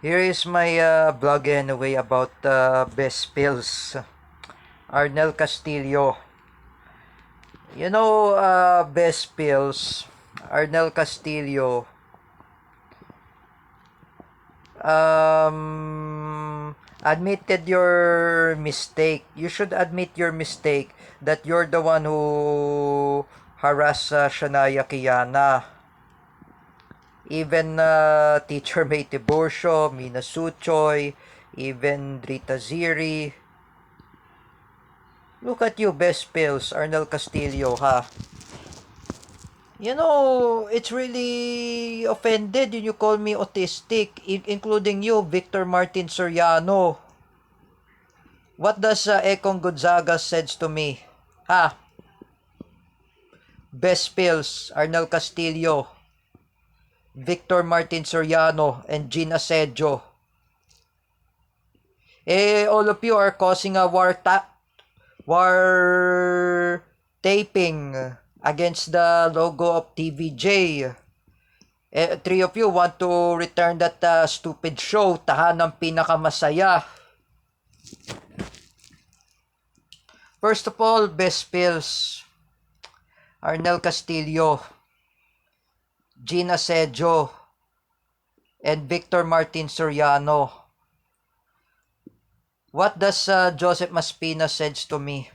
Here is my blog anyway about best pills. Arnel Castillo. Best pills. Arnel Castillo. Admitted your mistake. You should admit your mistake that you're the one who harassed Shania Kiana. Even Teacher May Tiburcio, Mina Suchoy, even Drita Ziri. Look at you, best pills, Arnel Castillo, ha? It's really offended when you call me autistic, including you, Victor Martin Soriano. What does Ekong Gonzaga says to me? Ha? Best pills, Arnel Castillo, Victor Martin Soriano, and Gina Sedjo. All of you are causing a war taping against the logo of TVJ. Three of you want to return that stupid show, Tahanang Pinakamasaya. First of all, best pills, Arnel Castillo, Gina Sedjo, and Victor Martin Soriano. What does Joseph Maspina says to me?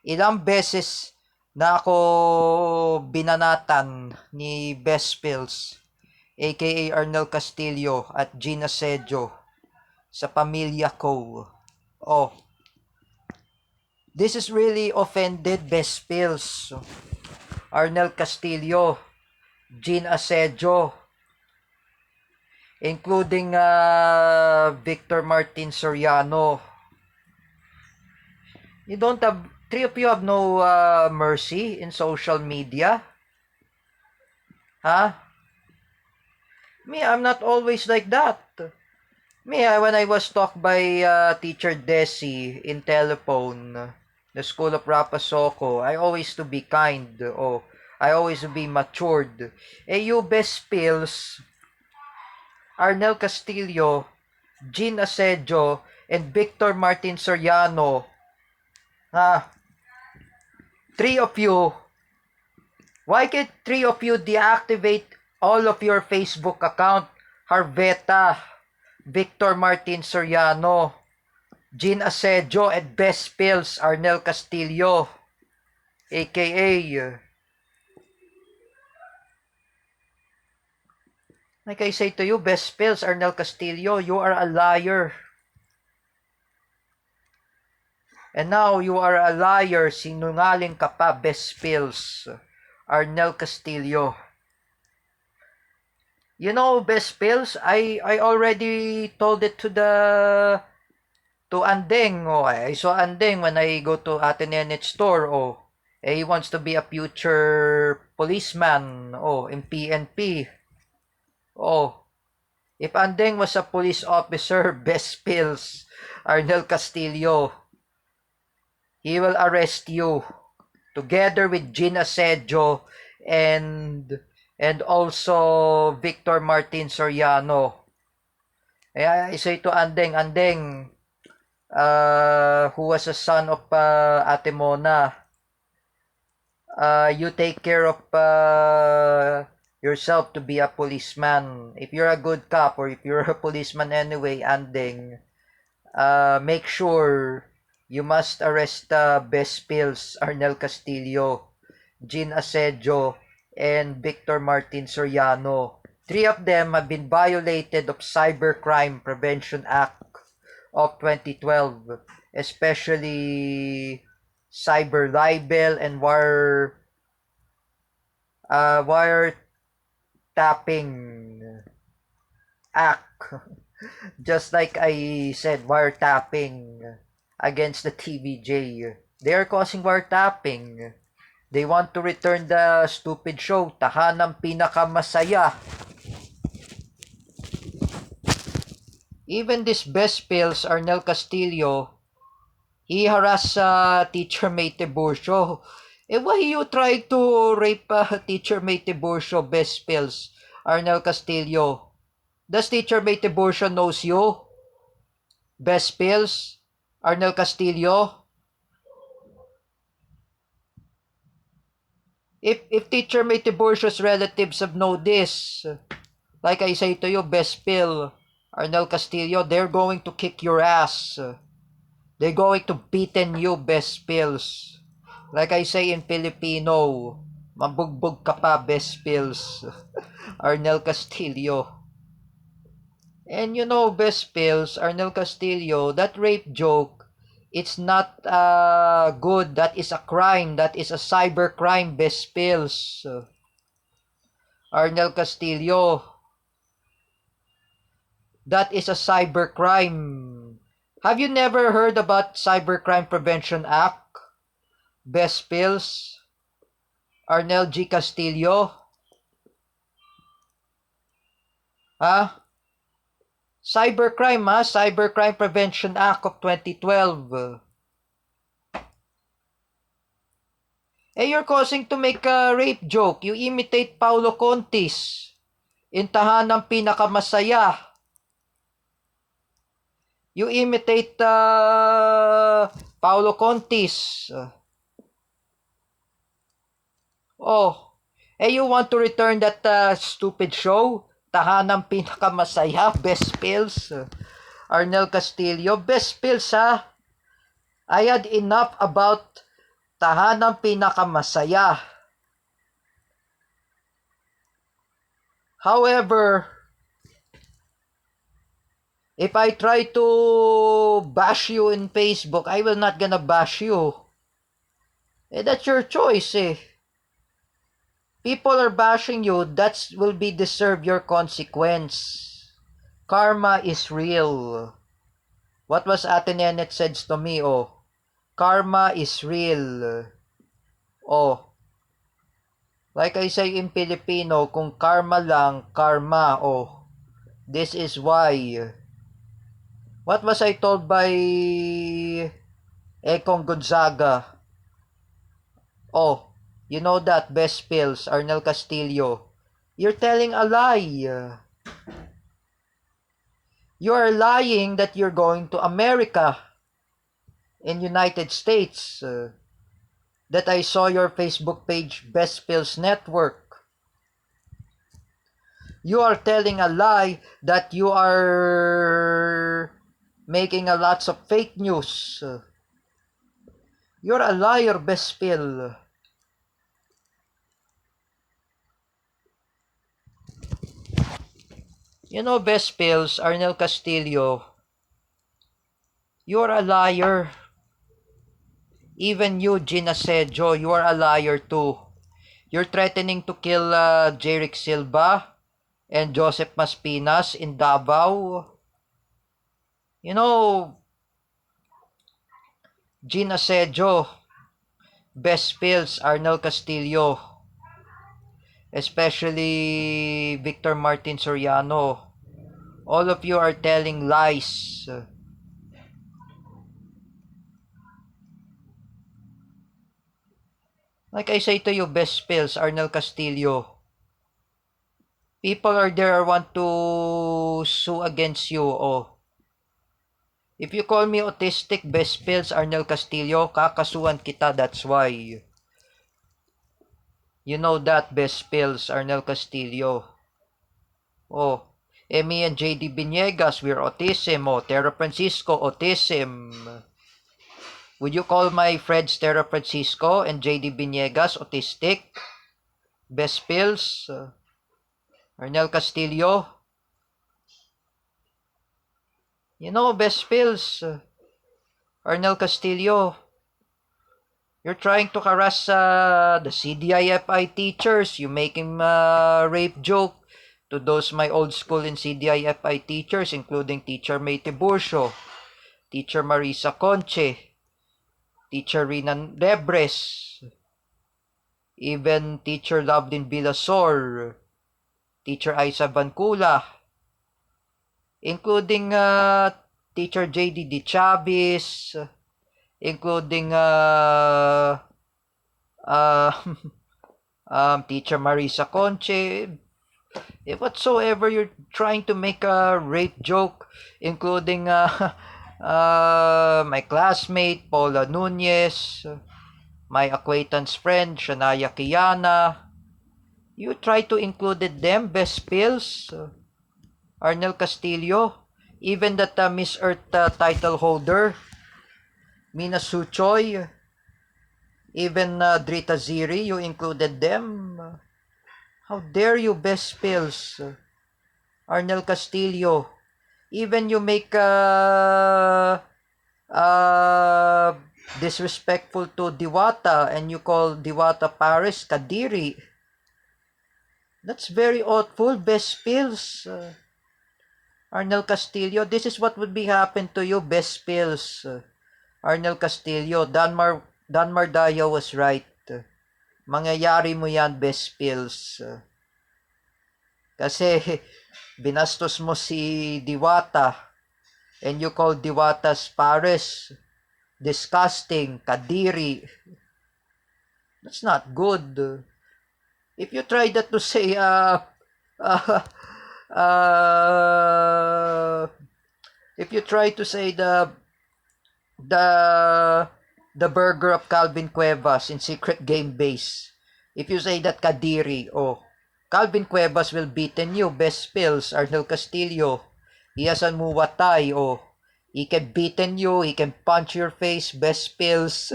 Ilang beses na ako binanatan ni Best Pills, aka Arnel Castillo at Gina Sedjo sa pamilya ko. Oh, this is really offended, Best Pills, Arnel Castillo, Gina Sedjo, including Victor Martin Soriano. Three of you have no mercy in social media? Huh? Me, I'm not always like that. Me, when I was talked by Teacher Desi in telephone, the School of Rapasoko, I always to be kind. Oh, I always to be matured. You best pills, Arnel Castillo, Jean Asedio, and Victor Martin Soriano. Three of you, why can't three of you deactivate all of your Facebook account? Harveta, Victor Martin Soriano, Jean Asedio, and Best Pills, Arnel Castillo, aka, like I say to you, Best Pills, Arnel Castillo, you are a liar. And now you are a liar, sinungaling ka pa, Best Pills, Arnel Castillo. Best Pills, I already told it to Andeng. Oh, I saw Andeng when I go to Atenenet store. Oh, he wants to be a future policeman. Oh, in PNP. Oh, if Andeng was a police officer, Best Pills, Arnel Castillo, he will arrest you together with Gina Sedjo and also Victor Martin Soriano. I say to Andeng, who was a son of Ate Mona, you take care of yourself to be a policeman. If you're a good cop or if you're a policeman anyway, Andeng, make sure you must arrest Best Pills, Arnel Castillo, Jean Asedio, and Victor Martin Soriano. Three of them have been violated of Cybercrime Prevention Act of 2012, especially cyber libel and wire tapping act. Just like I said, wiretapping against the TVJ. They are causing wiretapping. They want to return the stupid show, Tahanang Pinakamasaya. Even this Best Pills, Arnel Castillo, he harassed Teacher May Tiburcio. Why you try to rape Teacher May Tiburcio, Best Pills, Arnel Castillo? Does Teacher May Tiburcio knows you? Best Pills? Arnel Castillo? If Teacher May Tiburcio's relatives have known this, like I say to you, Best Pill, Arnel Castillo, they're going to kick your ass. They're going to beaten you, Best Pills. Like I say in Filipino, mabugbog ka pa, Best Pills. Arnel Castillo. And you know, Best Pills, Arnel Castillo, that rape joke, it's not good. That is a crime. That is a cyber crime, Best Pills. Arnel Castillo. That is a cyber crime. Have you never heard about Cybercrime Prevention Act? Best Pills? Arnel G. Castillo? Ha? Cybercrime, ha? Cybercrime Prevention Act of 2012. You're causing to make a rape joke. You imitate Paulo Contis in Tahanang Pinakamasaya. You imitate Paulo Contis. You want to return that stupid show? Tahanang Pinakamasaya, Best Pills. Arnel Castillo, Best Pills, ha? I had enough about Tahanang Pinakamasaya. However, if I try to bash you in Facebook, I will not gonna bash you. That's your choice, eh. People are bashing you, that will be deserve your consequence. Karma is real. What was Ate Nenet says to me, karma is real. Like I say in Filipino, kung karma lang, karma, this is why. What was I told by Ekong Gonzaga? You know that, Best Pills, Arnel Castillo. You're telling a lie. You are lying that you're going to America in United States. That I saw your Facebook page, Best Pills Network. You are telling a lie that you are making a lots of fake news. You're a liar, Best Pill. You know, Best Pills, Arnel Castillo, you're a liar. Even you, Gina Sejo, you are a liar too. You're threatening to kill Jeric Silva and Joseph Maspinas in Davao. You know, Gina Sejo, Best Pills, Arnel Castillo, especially Victor Martin Soriano, all of you are telling lies. Like I say to you, Best Pills, Arnel Castillo, people are there want to sue against you. If you call me autistic, Best Pills, Arnel Castillo, kakasuhan kita, that's why. You know that, Best Pills, Arnel Castillo. Me and JD Biniegas, we're autism. Tera Francisco, autism. Would you call my friends Tera Francisco and JD Biniegas autistic? Best Pills, Arnel Castillo. You know, Best Pills, Arnel Castillo, you're trying to harass the CDIFI teachers. You making rape joke to those my old school in CDIFI teachers, including Teacher May Tiburcio, Teacher Marisa Conche, Teacher Rinan Debres, even Teacher Lovedin Vilasor, Teacher Isa Vancula, including Teacher JD De Chavez, including Teacher Marisa Conche, If whatsoever you're trying to make a rape joke, including my classmate, Paula Nunez, my acquaintance friend, Shania Kiana, you try to include them, Best Pills, Arnel Castillo, even that Miss Earth title holder, Mina Suchoy, even Drita Ziri, you included them. How dare you, Best Pills, Arnel Castillo. Even you make disrespectful to Diwata and you call Diwata Paris Kadiri. That's very awful, Best Pills. Arnel Castillo, this is what would be happen to you, Best Pills. Arnel Castillo, Danmar Dayo was right. Mangyayari mo yan, Best Pills. Kasi binastos mo si Diwata and you call Diwata's Paris disgusting, kadiri. That's not good. If you try that to say if you try to say the burger of Calvin Cuevas in Secret Game Base, if you say that kadiri, Calvin Cuevas will beaten you, Best Pills, Arnel Castillo. He has a muwatay, he can beaten you, he can punch your face, Best Pills,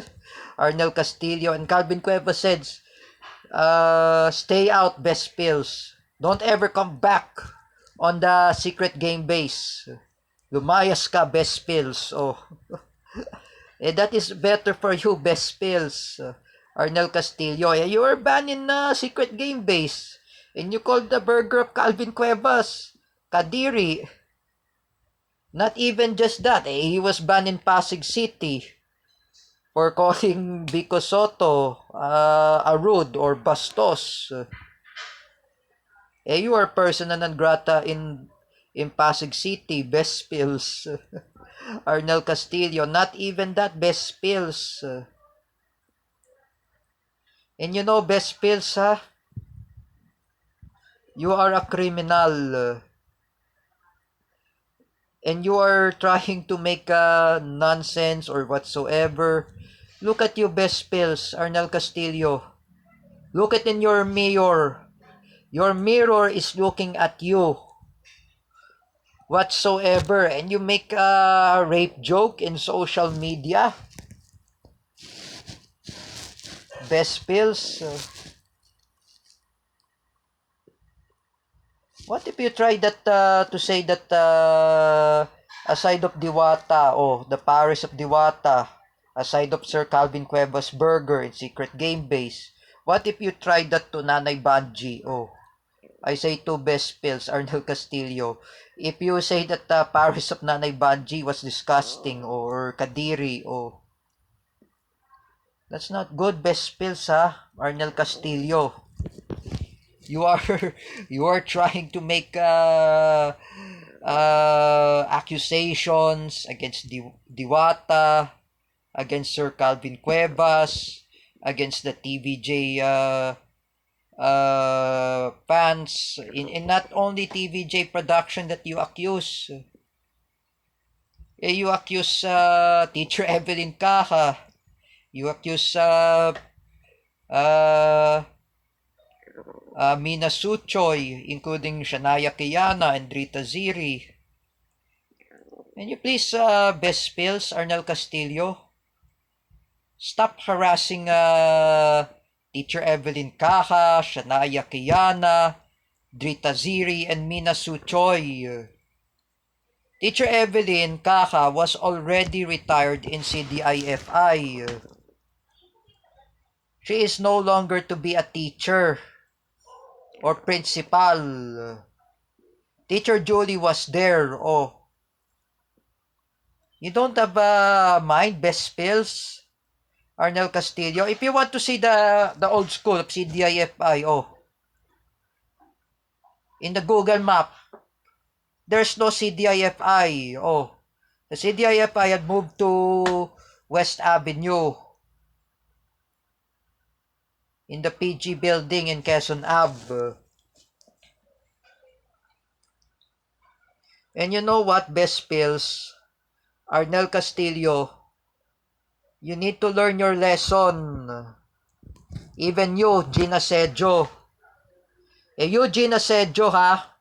Arnel Castillo. And Calvin Cuevas says, stay out, Best Pills. Don't ever come back on the Secret Game Base. Lumayas ka, Best Pills. That is better for you, Best Pills, Arnel Castillo. You are banned in Secret Game Base. And you called the burger of Calvin Cuevas kadiri. Not even just that, he was banned in Pasig City for calling Vico Soto a rude or bastos. You are persona non grata in Pasig City, Best Pills. Arnel Castillo, not even that, Best Pills. And you know, Best Pills, you are a criminal. And you are trying to make nonsense or whatsoever. Look at you, Best Pills, Arnel Castillo. Look at in your mirror. Your mirror is looking at you. Whatsoever. And you make a rape joke in social media. Best Pills. What if you try that to say that aside of Diwata, the Paris of Diwata, aside of Sir Calvin Cuevas burger in Secret Game Base, what if you try that to Nanay Banji? I say to Best Pills, Arnel Castillo, if you say that Paris of Nanay Banji was disgusting or kadiri, that's not good, Best Pills, Arnel Castillo. You are trying to make accusations against Diwata, against Sir Calvin Cuevas, against the TVJ fans, in not only TVJ production that you accuse. You accuse Teacher Evelyn Caja. You accuse Mina Suchoy, including Shania Kiana and Drita Ziri. Can you please, Best Pills, Arnel Castillo, stop harassing Teacher Evelyn Caja, Shania Kiana, Drita Ziri, and Mina Suchoy. Teacher Evelyn Caja was already retired in CDIFI. She is no longer to be a teacher or principal. Teacher Julie was there. You don't have a mind, Best Pills, Arnel Castillo. If you want to see the old school of CDIFI, in the Google map, there's no CDIFI. The CDIFI had moved to West Avenue in the PG building in Quezon Ave. And you know what, best pills? Arnel Castillo, you need to learn your lesson. Even you, Gina Sedjo. You, Gina Sedjo, ha?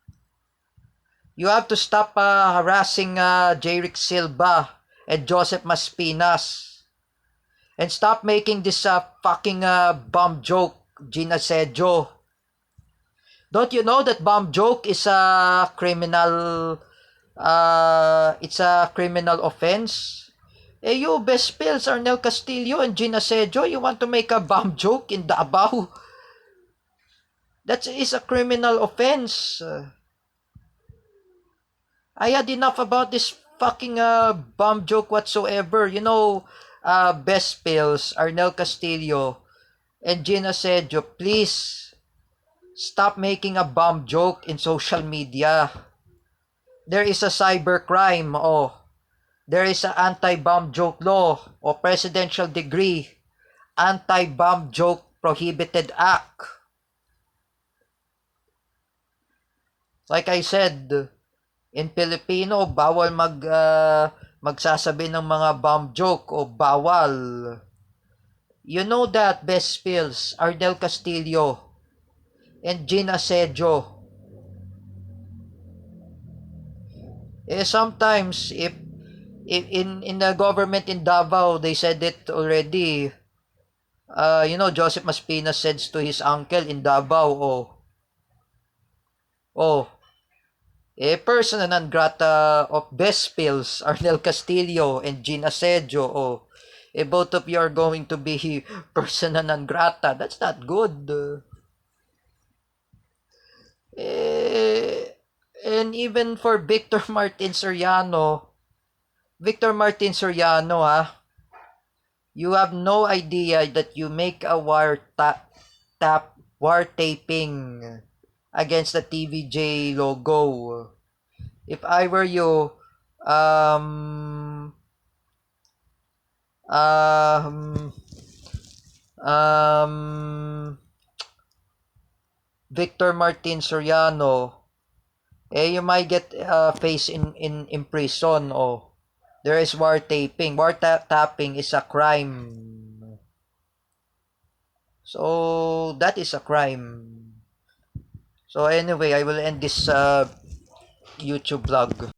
You have to stop harassing Jerick Silva and Joseph Maspinas. And stop making this fucking bomb joke, Gina Sedjo. Don't you know that bomb joke is a criminal, it's a criminal offense? You, best pills, Arnel Castillo and Gina Sedjo, you want to make a bomb joke in Davao? That is a criminal offense. I had enough about this fucking bomb joke whatsoever. You know, best pills, Arnel Castillo and Gina Sedjo, please stop making a bomb joke in social media. There is a cybercrime, there is an anti-bomb joke law o presidential decree, anti-bomb joke prohibited act. Like I said, in Filipino, bawal magsasabi ng mga bomb joke o bawal. You know that, best pills, Ardel Castillo and Gina Sedjo. Sometimes if in the government in Davao, they said it already. You know, Joseph Maspinas said to his uncle in Davao, persona non grata of best pills, Arnel Castillo and Gina Sedjo, both of you are going to be persona non grata. That's not good. And even for Victor Martin Soriano, you have no idea that you make a war taping against the TVJ logo. If I were you, um, Victor Martin Soriano, you might get face in prison. There is war taping. Tapping is a crime. So that is a crime. So anyway, I will end this YouTube vlog.